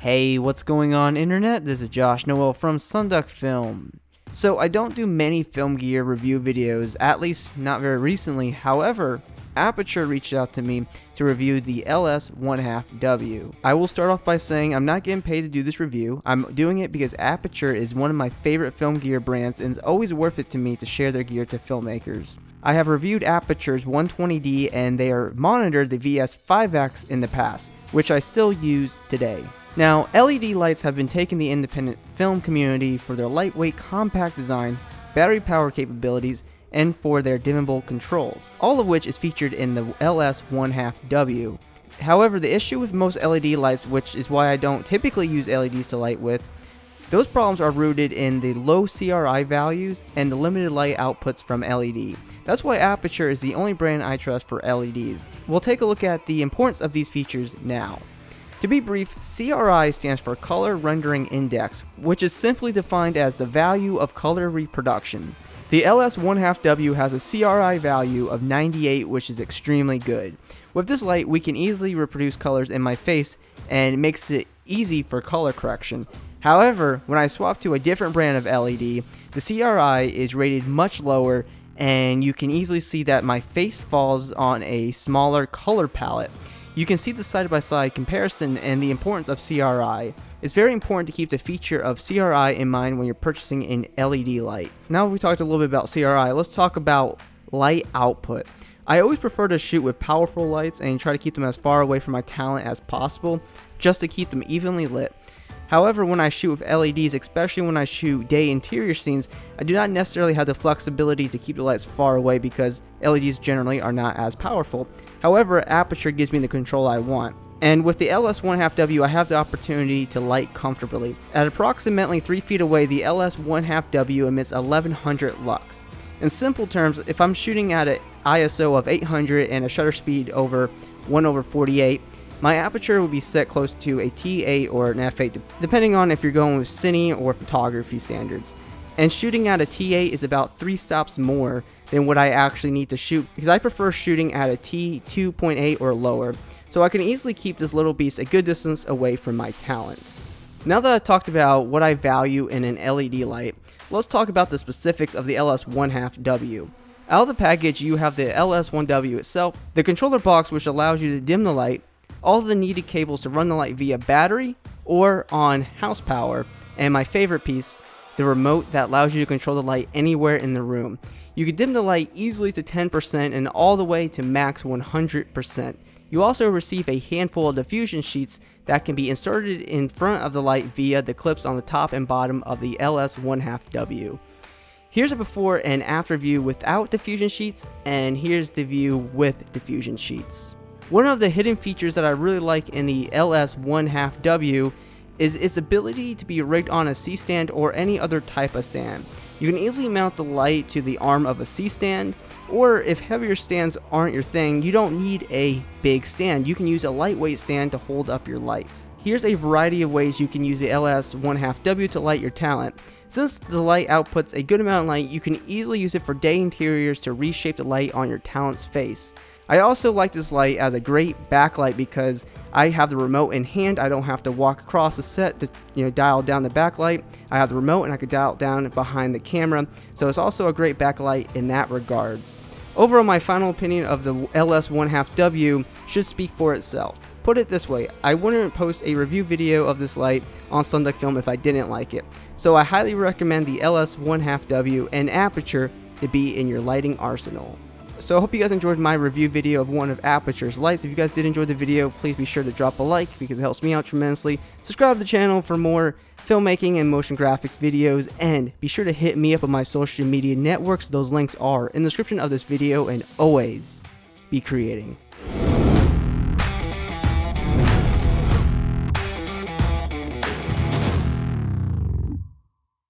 Hey, what's going on internet? This is Josh Noel from SonduckFilm. So I don't do many film gear review videos, at least not very recently. However, Aputure reached out to me to review the LS1/2W. I will start off by saying I'm not getting paid to do this review. I'm doing it because Aputure is one of my favorite film gear brands and it's always worth it to me to share their gear to filmmakers. I have reviewed Aputure's 120D and they are monitored the VS5X in the past, which I still use today. Now, LED lights have been taking the independent film community for their lightweight, compact design, battery power capabilities, and for their dimmable control, all of which is featured in the LS1/2W. However, the issue with most LED lights, which is why I don't typically use LEDs to light with, those problems are rooted in the low CRI values and the limited light outputs from LED. That's why Aputure is the only brand I trust for LEDs. We'll take a look at the importance of these features now. To be brief, CRI stands for Color Rendering Index, which is simply defined as the value of color reproduction. The LS1/2W has a CRI value of 98, which is extremely good. With this light, we can easily reproduce colors in my face, and it makes it easy for color correction. However, when I swap to a different brand of LED, the CRI is rated much lower, and you can easily see that my face falls on a smaller color palette. You can see the side-by-side comparison and the importance of CRI. It's very important to keep the feature of CRI in mind when you're purchasing an LED light. Now we talked a little bit about CRI, let's talk about light output. I always prefer to shoot with powerful lights and try to keep them as far away from my talent as possible, just to keep them evenly lit. However, when I shoot with LEDs, especially when I shoot day interior scenes, I do not necessarily have the flexibility to keep the lights far away because LEDs generally are not as powerful. However, Aputure gives me the control I want. And with the LS1/2W, I have the opportunity to light comfortably. At approximately 3 feet away, the LS1/2W emits 1100 lux. In simple terms, if I'm shooting at an ISO of 800 and a shutter speed over 1/48, my aperture will be set close to a T8 or an f8, depending on if you're going with cine or photography standards. And shooting at a T8 is about 3 stops more than what I actually need to shoot, because I prefer shooting at a T2.8 or lower, so I can easily keep this little beast a good distance away from my talent. Now that I've talked about what I value in an LED light, let's talk about the specifics of the LS1/2W. Out of the package, you have the LS1W itself, the controller box which allows you to dim the light, all the needed cables to run the light via battery or on house power, and my favorite piece, the remote that allows you to control the light anywhere in the room. You can dim the light easily to 10% and all the way to max 100%. You also receive a handful of diffusion sheets that can be inserted in front of the light via the clips on the top and bottom of the LS1/2W. Here's a before and after view without diffusion sheets, and here's the view with diffusion sheets. One of the hidden features that I really like in the LS1/2W is its ability to be rigged on a C-stand or any other type of stand. You can easily mount the light to the arm of a C-stand, or if heavier stands aren't your thing, you don't need a big stand. You can use a lightweight stand to hold up your light. Here's a variety of ways you can use the LS1/2W to light your talent. Since the light outputs a good amount of light, you can easily use it for day interiors to reshape the light on your talent's face. I also like this light as a great backlight because I have the remote in hand. I don't have to walk across the set to dial down the backlight. I have the remote and I can dial it down behind the camera. So it's also a great backlight in that regards. Overall, my final opinion of the LS1/2W should speak for itself. Put it this way, I wouldn't post a review video of this light on SonduckFilm if I didn't like it. So I highly recommend the LS1/2W and Aputure to be in your lighting arsenal. So I hope you guys enjoyed my review video of one of Aputure's lights. If you guys did enjoy the video, please be sure to drop a like because it helps me out tremendously. Subscribe to the channel for more filmmaking and motion graphics videos, and be sure to hit me up on my social media networks. Those links are in the description of this video, and always be creating.